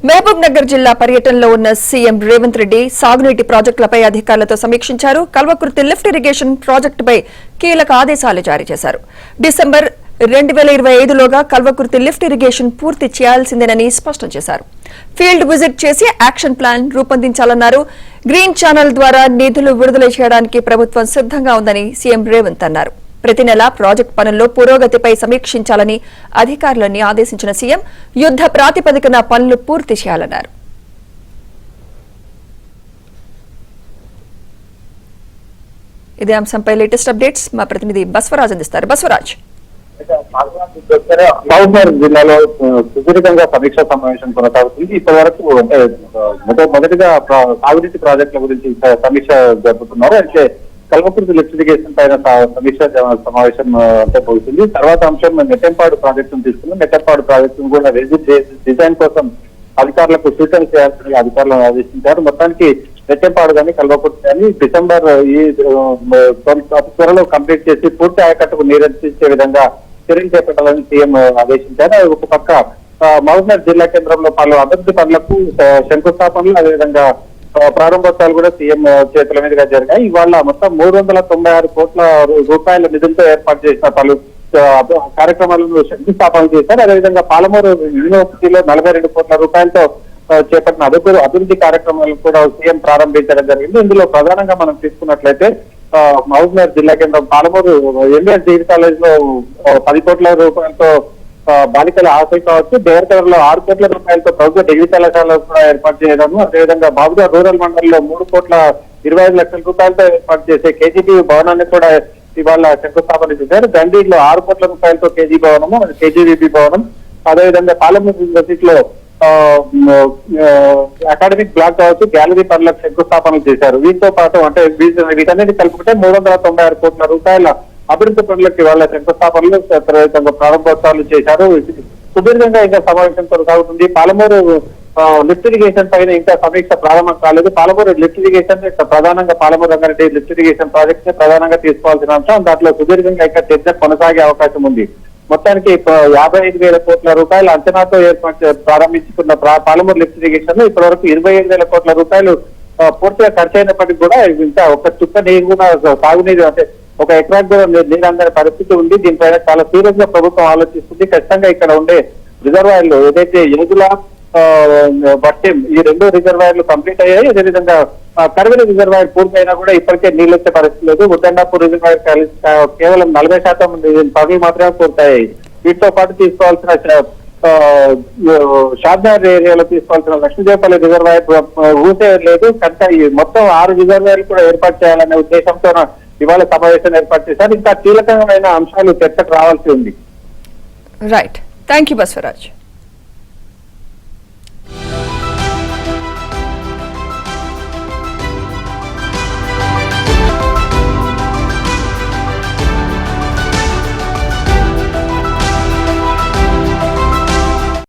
మహబూబ్ నగర్ జిల్లా పర్యటనలో ఉన్న సీఎం రేవంత్ రెడ్డి సాగునీటి ప్రాజెక్టులపై అధికారులతో సమీక్షించారు. కల్వకుర్తి లిఫ్ట్ ఇరిగేషన్ ప్రాజెక్టుపై కీలక ఆదేశాలు జారీ చేశారు. డిసెంబర్ 2025లోగా కల్వకుర్తి లిఫ్ట్ ఇరిగేషన్ పూర్తి చేయాల్సిందేనని స్పష్టం చేశారు. ఫీల్డ్ విజిట్ చేసి యాక్షన్ ప్లాన్ రూపొందించాలన్నారు. గ్రీన్ ఛానల్ ద్వారా నిధులు విడుదల చేయడానికి ప్రభుత్వం సిద్ధంగా ఉందని సీఎం రేవంత్ అన్నారు. ప్రతి నెల ప్రాజెక్టు పనుల్లో పురోగతిపై సమీక్షించాలని అధికారులను ఆదేశించిన సీఎం యుద్ధ ప్రాతిపదికన పనులు పూర్తి చేయాలన్నారు. ఇదే అంశంపై లేటెస్ట్ అప్డేట్స్ మా ప్రతినిధి బస్వరాజ్ అందిస్తారు. బస్వరాజ్, మహబూబ్నగర్ జిల్లాలో సుదీర్ఘంగా సమీక్షా సమావేశం కొనసాగుతుంది. ఇప్పటి వరకు మొదటిగా సాగునీటి ప్రాజెక్టుల గురించి సమీక్ష జరుపుతున్నారు. అయితే కల్వకుర్తి లిఫ్ట్ ఇరిగేషన్ పైన సమీక్ష సమావేశం అంటే పోతుంది. తర్వాత అంశం నెట్టెంపాడు ప్రాజెక్టును తీసుకున్నాం. నెట్టెంపాడు ప్రాజెక్టును కూడా డిజైన్ కోసం అధికారులకు సూచనలు చేయాల్సిన అధికారులను ఆదేశించారు. మొత్తానికి నెట్టెంపాడు కానీ కల్వకుర్తి కానీ డిసెంబర్ త్వరలో కంప్లీట్ చేసి పూర్తి ఆయకట్టుకు నీరందించే విధంగా చర్యలు చేపట్టాలని సీఎం ఆదేశించారు. ఒక పక్క మహబూబ్నగర్ జిల్లా కేంద్రంలో పలు అభివృద్ధి పనులకు శంకుస్థాపనలు అదేవిధంగా ప్రారంభోత్సవాలు కూడా సీఎం చేతుల మీదుగా జరిగాయి. ఇవాళ మొత్తం 396 కోట్ల రూపాయల నిధులతో ఏర్పాటు చేసిన పలు కార్యక్రమాలను శంకుస్థాపన చేశారు. అదేవిధంగా పాలమూరు యూనివర్సిటీలో 42 కోట్ల రూపాయలతో చేపట్టిన అభివృద్ధి కార్యక్రమాలను కూడా సీఎం ప్రారంభించడం జరిగింది. ఇందులో ప్రధానంగా మనం తీసుకున్నట్లయితే మహబూబ్నగర్ జిల్లా కేంద్రం పాలమూరు ఎంబీఎస్ డిగ్రీ కాలేజ్ లో 10 కోట్ల రూపాయలతో బాలికల హాస్టల్ కావచ్చు, దేవరకర్లో 6 కోట్ల రూపాయలతో ప్రభుత్వ డిగ్రీ కళాశాల కూడా ఏర్పాటు చేయడము, అదేవిధంగా బాబుగా రూరల్ మండలిలో 3 కోట్ల 25 లక్షల రూపాయలతో ఏర్పాటు చేసే కేజీబీ భవనాన్ని కూడా ఇవాళ శంకుస్థాపన చేశారు. దండీలో 6 కోట్ల రూపాయలతో కేజీ భవనము, కేజీబీబీ భవనం, అదేవిధంగా పాలమూరు యూనివర్సిటీలో అకాడమిక్ బ్లాక్ కావచ్చు, గ్యాలరీ పనులకు శంకుస్థాపన చేశారు. వీటితో పాటు అంటే వీటన్నిటి కలుపుకుంటే 396 కోట్ల రూపాయల అభివృద్ధి పనులకు ఇవాళ శంకుస్థాపనలు ప్రారంభోత్సవాలు చేశారు. సుదీర్ఘంగా ఇంకా సమావేశం కొనసాగుతుంది. పాలమూరు లిఫ్ట్ ఇరిగేషన్ పైన ఇంకా సమీక్ష ప్రారంభం కాలేదు. పాలమూరు లిఫ్ట్ ఇరిగేషన్ ప్రధానంగా Palamuru Rangareddy lift irrigation project ని ప్రధానంగా తీసుకోవాల్సిన అంశం. దాంట్లో సుదీర్ఘంగా ఇంకా చర్చ కొనసాగే అవకాశం ఉంది. మొత్తానికి 55,000 కోట్ల రూపాయల అంచనాతో ప్రారంభించుకున్న పాలమూరు లిఫ్ట్ ఇరిగేషన్ లో ఇప్పటి వరకు 25,000 కోట్ల రూపాయలు పూర్తిగా ఖర్చు అయినప్పటికీ కూడా ఇంకా ఒక చుక్క నీరు కూడా సాగునీరు అంటే ఒక ఎకరాకు కూడా నీరు అందని పరిస్థితి ఉంది. దీనిపైన చాలా సీరియస్ గా ప్రభుత్వం ఆలోచిస్తుంది. ఖచ్చితంగా ఇక్కడ ఉండే రిజర్వాయర్లు ఏదైతే ఏదుల బట్టెం ఈ 2 రిజర్వాయర్లు కంప్లీట్ అయ్యాయి. అదేవిధంగా కరివెల రిజర్వాయర్ పూర్తయినా కూడా ఇప్పటికే నీళ్ళు వచ్చే పరిస్థితి లేదు. ఉద్దండాపూర్ రిజర్వాయర్ కేవలం 40% పనులు మాత్రమే పూర్తయ్యాయి. వీటితో పాటు తీసుకోవాల్సిన షాద్నగర్ ఏరియాలో తీసుకోవాల్సిన లక్ష్మీదేవపల్లి రిజర్వాయర్ ఊసే లేదు. కనుక ఈ మొత్తం 6 రిజర్వాయర్లు కూడా ఏర్పాటు చేయాలనే ఉద్దేశంతో ఇవాళ సమావేశాన్ని ఏర్పాటు చేశారు. ఇంకా కీలకమైన అంశాలు చర్చకు రావాల్సి ఉంది. Right, thank you Baswaraj.